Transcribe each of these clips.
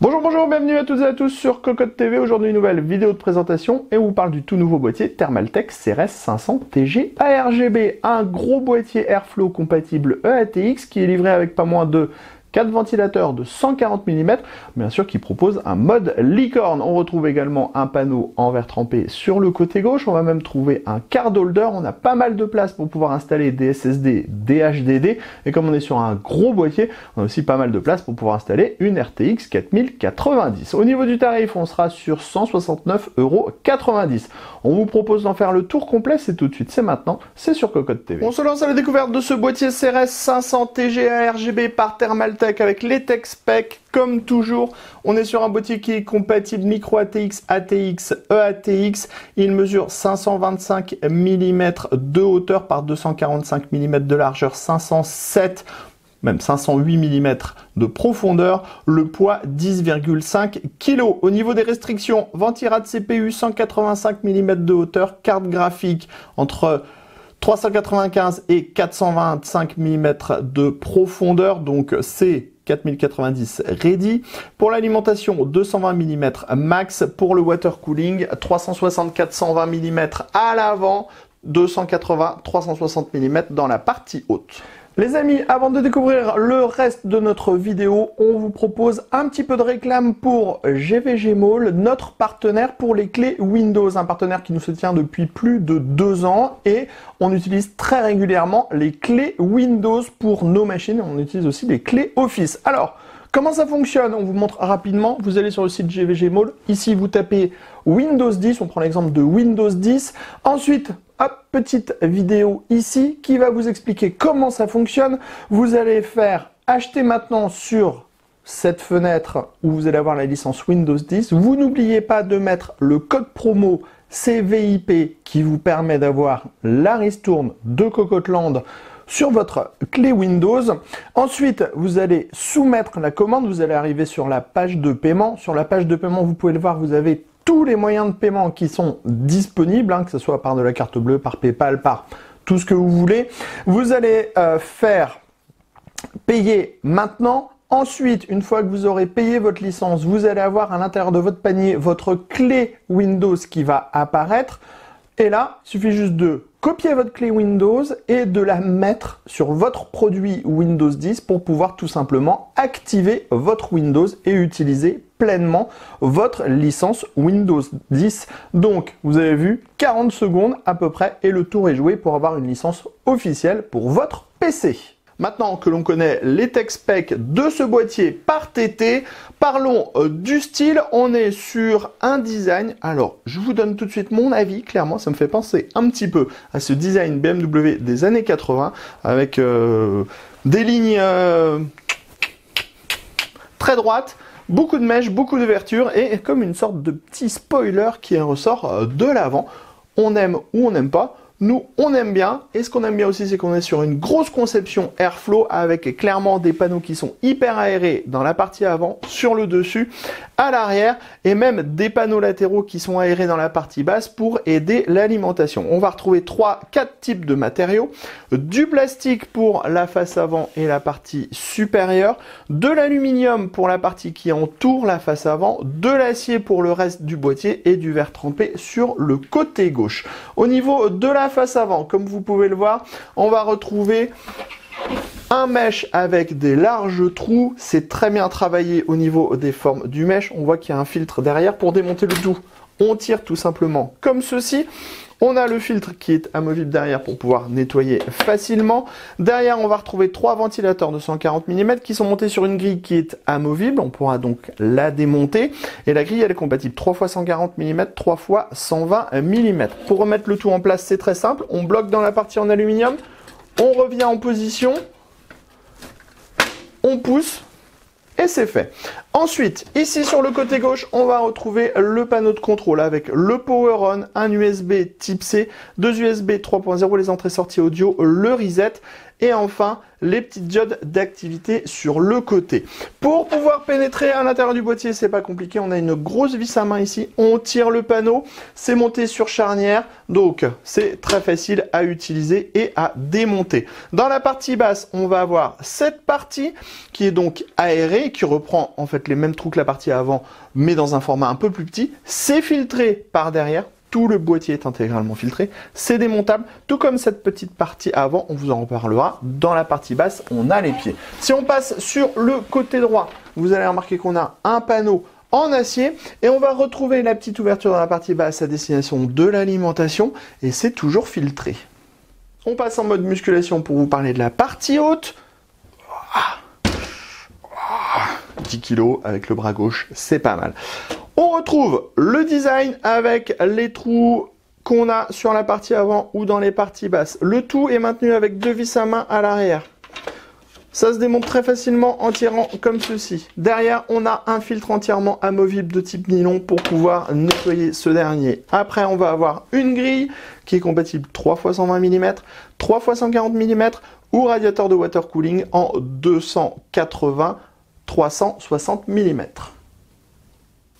Bonjour, bonjour, bienvenue à toutes et à tous sur Cocotte TV. Aujourd'hui, une nouvelle vidéo de présentation et on vous parle du tout nouveau boîtier Thermaltake CRS 500 TG ARGB. Un gros boîtier Airflow compatible EATX qui est livré avec pas moins de 4 ventilateurs de 140 mm, bien sûr qui propose un mode licorne. On retrouve également un panneau en verre trempé sur le côté gauche, on va même trouver un card holder, on a pas mal de place pour pouvoir installer des SSD, des HDD, et comme on est sur un gros boîtier, on a aussi pas mal de place pour pouvoir installer une RTX 4090. Au niveau du tarif, on sera sur 169,90 €. On vous propose d'en faire le tour complet, c'est tout de suite, c'est maintenant, c'est sur Cocotte TV. On se lance à la découverte de ce boîtier CRS 500 TG ARGB par Thermaltake avec les tech specs. Comme toujours, on est sur un boîtier qui est compatible micro ATX, ATX, EATX. Il mesure 525 mm de hauteur par 245 mm de largeur, 507 même 508 mm de profondeur, le poids 10,5 kg. Au niveau des restrictions, ventirad CPU 185 mm de hauteur, carte graphique entre 395 et 425 mm de profondeur, donc c'est 4090 ready. Pour l'alimentation, 220 mm max. Pour le water cooling, 360-420 mm à l'avant, 280-360 mm dans la partie haute. Les amis, avant de découvrir le reste de notre vidéo, on vous propose un petit peu de réclame pour GVG Mall, notre partenaire pour les clés Windows, un partenaire qui nous soutient depuis plus de 2 ans et on utilise très régulièrement les clés Windows pour nos machines, on utilise aussi les clés Office. Alors, comment ça fonctionne? On vous montre rapidement. Vous allez sur le site GVG Mall. Ici, vous tapez Windows 10. On prend l'exemple de Windows 10. Ensuite, hop, petite vidéo ici qui va vous expliquer comment ça fonctionne. Vous allez faire acheter maintenant sur cette fenêtre où vous allez avoir la licence Windows 10. Vous n'oubliez pas de mettre le code promo CVIP qui vous permet d'avoir la ristourne de Cocoteland sur votre clé Windows. Ensuite, vous allez soumettre la commande. Vous allez arriver sur la page de paiement. Sur la page de paiement, vous pouvez le voir, vous avez tous les moyens de paiement qui sont disponibles, que ce soit par de la carte bleue, par PayPal, par tout ce que vous voulez. Vous allez faire payer maintenant. Ensuite, une fois que vous aurez payé votre licence, vous allez avoir à l'intérieur de votre panier votre clé Windows qui va apparaître. Et là, il suffit juste de copier votre clé Windows et de la mettre sur votre produit Windows 10 pour pouvoir tout simplement activer votre Windows et utiliser pleinement votre licence Windows 10. Donc, vous avez vu, 40 secondes à peu près et le tour est joué pour avoir une licence officielle pour votre PC. Maintenant que l'on connaît les tech specs de ce boîtier par TT, parlons du style. On est sur un design. Alors, je vous donne tout de suite mon avis. Clairement, ça me fait penser un petit peu à ce design BMW des années 80 avec des lignes très droites, beaucoup de mèches, beaucoup d'ouvertures et comme une sorte de petit spoiler qui ressort de l'avant. On aime ou on n'aime pas. Nous, on aime bien, et ce qu'on aime bien aussi, c'est qu'on est sur une grosse conception Airflow avec clairement des panneaux qui sont hyper aérés dans la partie avant, sur le dessus, à l'arrière, et même des panneaux latéraux qui sont aérés dans la partie basse pour aider l'alimentation. On va retrouver 4 types de matériaux, du plastique pour la face avant et la partie supérieure, de l'aluminium pour la partie qui entoure la face avant, de l'acier pour le reste du boîtier et du verre trempé sur le côté gauche. Au niveau de la face avant, comme vous pouvez le voir, on va retrouver un mesh avec des larges trous. C'est très bien travaillé au niveau des formes du mesh. On voit qu'il y a un filtre derrière. Pour démonter le tout, on tire tout simplement comme ceci. On a le filtre qui est amovible derrière pour pouvoir nettoyer facilement. Derrière, on va retrouver 3 ventilateurs de 140 mm qui sont montés sur une grille qui est amovible. On pourra donc la démonter. Et la grille, elle est compatible 3 x 140 mm, 3 x 120 mm. Pour remettre le tout en place, c'est très simple. On bloque dans la partie en aluminium. On revient en position. On pousse. Et c'est fait. Ensuite, ici sur le côté gauche, on va retrouver le panneau de contrôle avec le Power On, un USB Type C, 2 USB 3.0, les entrées-sorties audio, le reset et enfin les petites diodes d'activité sur le côté. Pour pouvoir pénétrer à l'intérieur du boîtier, c'est pas compliqué, on a une grosse vis à main ici, on tire le panneau, c'est monté sur charnière, donc c'est très facile à utiliser et à démonter. Dans la partie basse, on va avoir cette partie qui est donc aérée, qui reprend en fait les mêmes trous que la partie avant, mais dans un format un peu plus petit. C'est filtré par derrière. Tout le boîtier est intégralement filtré, c'est démontable, tout comme cette petite partie avant, on vous en reparlera. Dans la partie basse, on a les pieds. Si on passe sur le côté droit, vous allez remarquer qu'on a un panneau en acier et on va retrouver la petite ouverture dans la partie basse à destination de l'alimentation et c'est toujours filtré. On passe en mode musculation pour vous parler de la partie haute. 10 kg avec le bras gauche, c'est pas mal. On retrouve le design avec les trous qu'on a sur la partie avant ou dans les parties basses. Le tout est maintenu avec deux vis à main à l'arrière. Ça se démonte très facilement en tirant comme ceci. Derrière, on a un filtre entièrement amovible de type nylon pour pouvoir nettoyer ce dernier. Après, on va avoir une grille qui est compatible 3x120 mm, 3x140 mm ou radiateur de water cooling en 280-360 mm.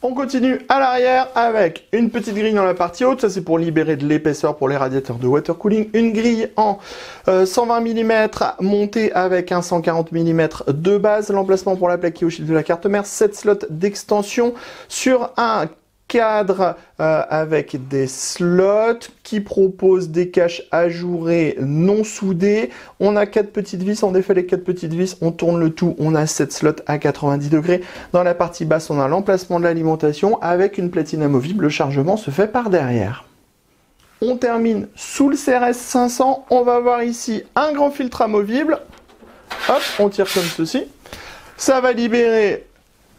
On continue à l'arrière avec une petite grille dans la partie haute, ça c'est pour libérer de l'épaisseur pour les radiateurs de water cooling. Une grille en 120 mm montée avec un 140 mm de base. L'emplacement pour la plaque qui est au chiffre de la carte mère, 7 slots d'extension sur un cadre avec des slots qui proposent des caches ajourées non soudées. On a 4 petites vis, on défait les 4 petites vis, on tourne le tout, on a 7 slots à 90 degrés. Dans la partie basse, on a l'emplacement de l'alimentation avec une platine amovible, le chargement se fait par derrière. On termine sous le CRS 500, on va avoir ici un grand filtre amovible. Hop, on tire comme ceci. Ça va libérer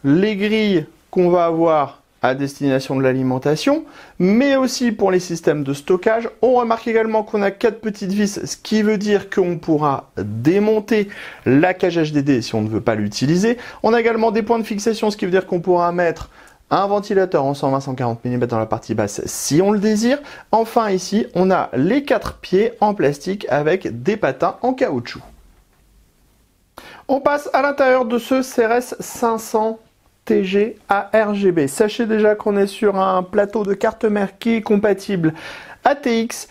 les grilles qu'on va avoir à destination de l'alimentation, mais aussi pour les systèmes de stockage. On remarque également qu'on a 4 petites vis, ce qui veut dire qu'on pourra démonter la cage HDD si on ne veut pas l'utiliser. On a également des points de fixation, ce qui veut dire qu'on pourra mettre un ventilateur en 120-140 mm dans la partie basse si on le désire. Enfin ici, on a les 4 pieds en plastique avec des patins en caoutchouc. On passe à l'intérieur de ce CRS 500 TG à RGB. Sachez déjà qu'on est sur un plateau de carte mère qui est compatible ATX,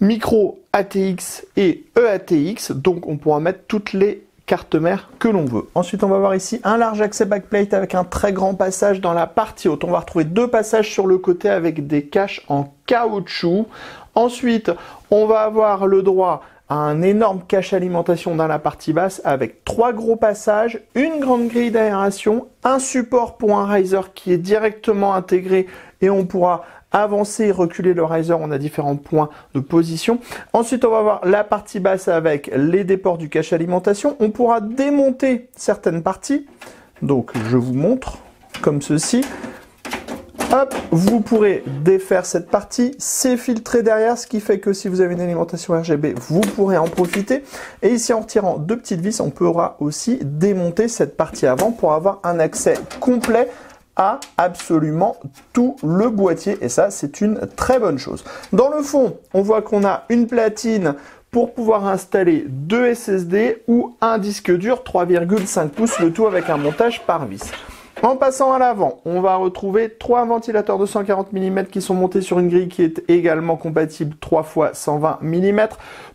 micro ATX et EATX, donc on pourra mettre toutes les cartes mère que l'on veut. Ensuite, on va voir ici un large accès backplate avec un très grand passage dans la partie haute. On va retrouver 2 passages sur le côté avec des caches en caoutchouc. Ensuite, on va avoir le droit un énorme cache alimentation dans la partie basse avec 3 gros passages, une grande grille d'aération, un support pour un riser qui est directement intégré et on pourra avancer et reculer le riser, on a différents points de position. Ensuite, on va voir la partie basse avec les déports du cache alimentation. On pourra démonter certaines parties. Donc, je vous montre comme ceci. Hop, vous pourrez défaire cette partie, c'est filtré derrière, ce qui fait que si vous avez une alimentation RGB, vous pourrez en profiter. Et ici, en retirant 2 petites vis, on pourra aussi démonter cette partie avant pour avoir un accès complet à absolument tout le boîtier. Et ça, c'est une très bonne chose. Dans le fond, on voit qu'on a une platine pour pouvoir installer 2 SSD ou un disque dur 3,5 pouces, le tout avec un montage par vis. En passant à l'avant, on va retrouver 3 ventilateurs de 140 mm qui sont montés sur une grille qui est également compatible 3 x 120 mm.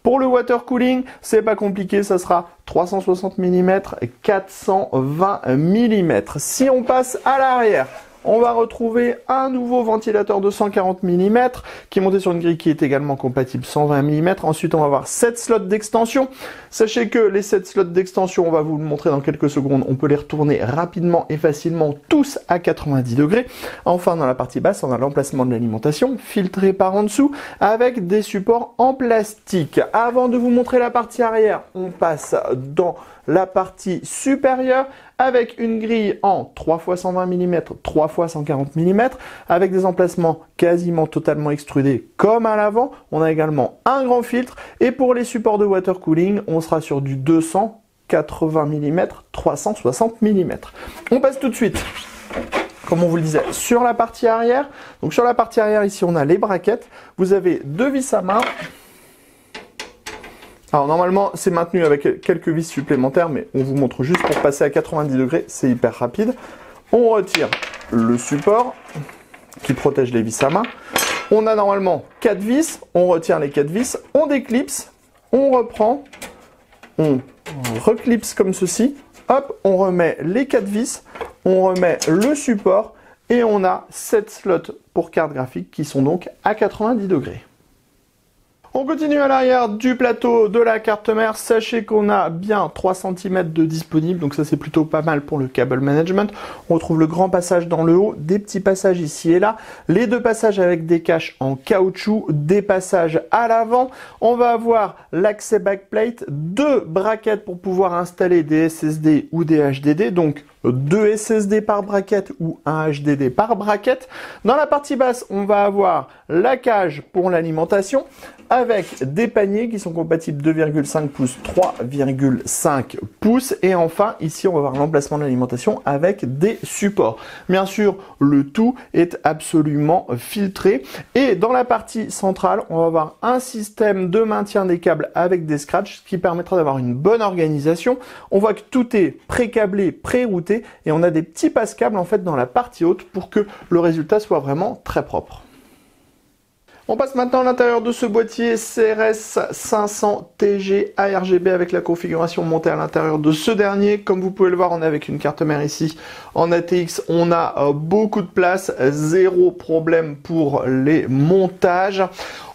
Pour le water cooling, c'est pas compliqué, ça sera 360 mm, 420 mm. Si on passe à l'arrière, on va retrouver un nouveau ventilateur de 140 mm qui est monté sur une grille qui est également compatible 120 mm. Ensuite, on va avoir 7 slots d'extension. Sachez que les 7 slots d'extension, on va vous le montrer dans quelques secondes, on peut les retourner rapidement et facilement, tous à 90 degrés. Enfin, dans la partie basse, on a l'emplacement de l'alimentation, filtré par en dessous, avec des supports en plastique. Avant de vous montrer la partie arrière, on passe dans la partie supérieure avec une grille en 3 x 120 mm, 3 x 140 mm, avec des emplacements quasiment totalement extrudés comme à l'avant. On a également un grand filtre et pour les supports de water cooling, on sera sur du 280 mm, 360 mm. On passe tout de suite, comme on vous le disait, sur la partie arrière. Donc sur la partie arrière, ici, on a les braquettes. Vous avez 2 vis à main Alors normalement, c'est maintenu avec quelques vis supplémentaires, mais on vous montre juste pour passer à 90 degrés, c'est hyper rapide. On retire le support qui protège les vis à main. On a normalement 4 vis, on retire les 4 vis, on déclipse, on reprend, on reclipse comme ceci. Hop, on remet les 4 vis, on remet le support et on a 7 slots pour carte graphique qui sont donc à 90 degrés. On continue à l'arrière du plateau de la carte mère. Sachez qu'on a bien 3 cm de disponible, donc ça c'est plutôt pas mal pour le cable management. On retrouve le grand passage dans le haut, des petits passages ici et là, les 2 passages avec des caches en caoutchouc, des passages à l'avant. On va avoir l'accès backplate, 2 braquettes pour pouvoir installer des SSD ou des HDD, donc 2 SSD par braquette ou un HDD par braquette. Dans la partie basse, on va avoir la cage pour l'alimentation avec des paniers qui sont compatibles 2,5 pouces, 3,5 pouces. Et enfin, ici, on va avoir l'emplacement de l'alimentation avec des supports. Bien sûr, le tout est absolument filtré. Et dans la partie centrale, on va avoir un système de maintien des câbles avec des scratchs, ce qui permettra d'avoir une bonne organisation. On voit que tout est pré-câblé, pré-routé, et on a des petits passe-câbles en fait dans la partie haute pour que le résultat soit vraiment très propre. On passe maintenant à l'intérieur de ce boîtier CRS 500 TG ARGB avec la configuration montée à l'intérieur de ce dernier. Comme vous pouvez le voir, on est avec une carte mère ici en ATX. On a beaucoup de place, zéro problème pour les montages.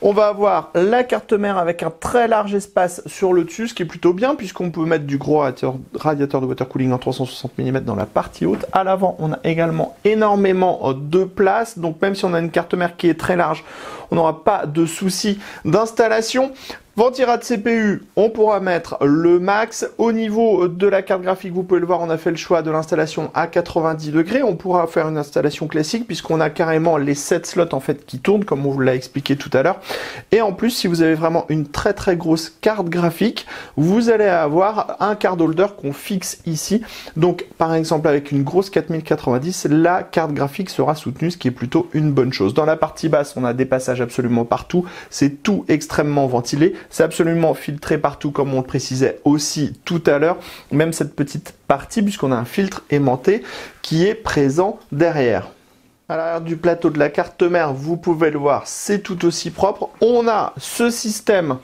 On va avoir la carte mère avec un très large espace sur le dessus, ce qui est plutôt bien puisqu'on peut mettre du gros radiateur de water cooling en 360 mm dans la partie haute. À l'avant, on a également énormément de place. Donc même si on a une carte mère qui est très large, on n'aura pas de souci d'installation. Ventirad CPU, on pourra mettre le max. Au niveau de la carte graphique, vous pouvez le voir, on a fait le choix de l'installation à 90 degrés. On pourra faire une installation classique puisqu'on a carrément les 7 slots en fait qui tournent comme on vous l'a expliqué tout à l'heure. Et en plus, si vous avez vraiment une très grosse carte graphique, vous allez avoir un card holder qu'on fixe ici. Donc par exemple avec une grosse 4090, la carte graphique sera soutenue, ce qui est plutôt une bonne chose. Dans la partie basse, on a des passages absolument partout. C'est tout extrêmement ventilé. C'est absolument filtré partout comme on le précisait aussi tout à l'heure. Même cette petite partie puisqu'on a un filtre aimanté qui est présent derrière. À l'arrière du plateau de la carte mère, vous pouvez le voir, c'est tout aussi propre. On a ce système,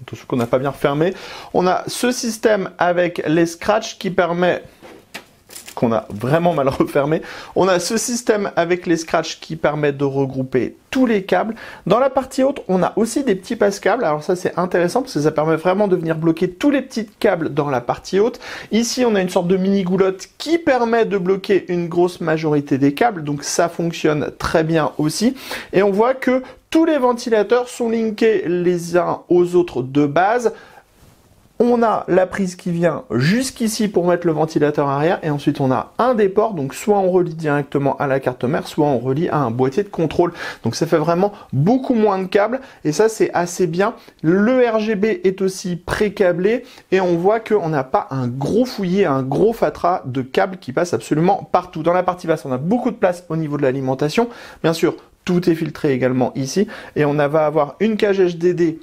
attention qu'on n'a pas bien refermé, on a ce système avec les scratchs qui permet, qu'on a vraiment mal refermé, on a ce système avec les scratchs qui permet de regrouper tous les câbles. Dans la partie haute, on a aussi des petits passe-câbles. Alors ça, c'est intéressant parce que ça permet vraiment de venir bloquer tous les petits câbles dans la partie haute. Ici, on a une sorte de mini goulotte qui permet de bloquer une grosse majorité des câbles. Donc ça fonctionne très bien aussi. Et on voit que tous les ventilateurs sont linkés les uns aux autres de base. On a la prise qui vient jusqu'ici pour mettre le ventilateur arrière et ensuite on a un des ports, donc soit on relie directement à la carte mère, soit on relie à un boîtier de contrôle. Donc ça fait vraiment beaucoup moins de câbles et ça c'est assez bien. Le RGB est aussi pré-câblé et on voit qu'on n'a pas un gros fouillis, un gros fatras de câbles qui passent absolument partout. Dans la partie basse, on a beaucoup de place au niveau de l'alimentation. Bien sûr, tout est filtré également ici et on va avoir une cage HDD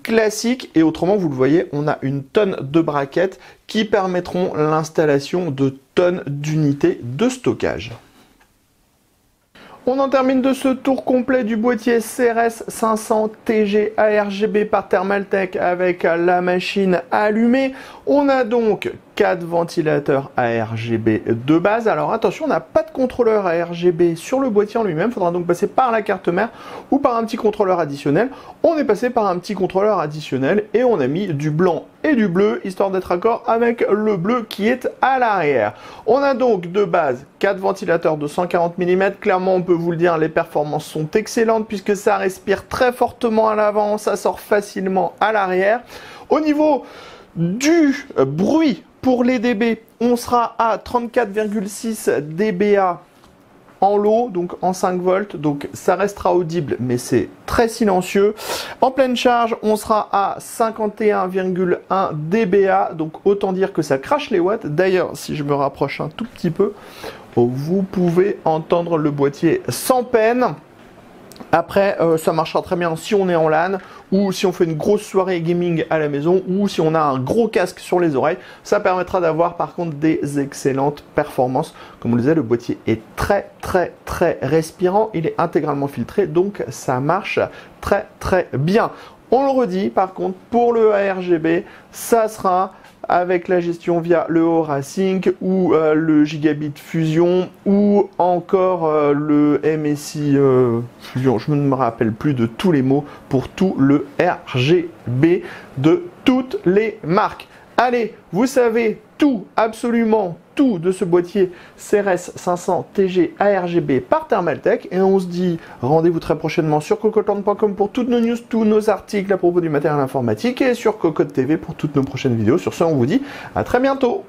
classique et autrement vous le voyez on a une tonne de braquettes qui permettront l'installation de tonnes d'unités de stockage. On en termine de ce tour complet du boîtier CRS 500 TG ARGB par Thermaltake avec la machine allumée. On a donc 4 ventilateurs ARGB de base. Alors attention, on n'a pas de contrôleur ARGB sur le boîtier en lui-même. Il faudra donc passer par la carte mère ou par un petit contrôleur additionnel. On est passé par un petit contrôleur additionnel et on a mis du blanc et du bleu, histoire d'être raccord avec le bleu qui est à l'arrière. On a donc de base 4 ventilateurs de 140 mm. Clairement, on peut vous le dire, les performances sont excellentes puisque ça respire très fortement à l'avant, ça sort facilement à l'arrière. Au niveau du bruit pour les dB, on sera à 34,6 dBA en low, donc en 5 volts, donc ça restera audible, mais c'est très silencieux. En pleine charge, on sera à 51,1 dBA, donc autant dire que ça crache les watts. D'ailleurs, si je me rapproche un tout petit peu, vous pouvez entendre le boîtier sans peine. Après, ça marchera très bien si on est en LAN ou si on fait une grosse soirée gaming à la maison ou si on a un gros casque sur les oreilles. Ça permettra d'avoir par contre des excellentes performances. Comme on le disait, le boîtier est très respirant. Il est intégralement filtré, donc ça marche très bien. On le redit, par contre, pour le ARGB, ça sera avec la gestion via le Aura Sync ou le Gigabit Fusion ou encore le MSI Fusion. Je ne me rappelle plus de tous les mots pour tout le RGB de toutes les marques. Allez, vous savez tout, absolument tout de ce boîtier CRS 500 TG ARGB par Thermaltake et on se dit rendez-vous très prochainement sur cocoland.com pour toutes nos news, tous nos articles à propos du matériel informatique et sur Cocotte TV pour toutes nos prochaines vidéos. Sur ce, on vous dit à très bientôt.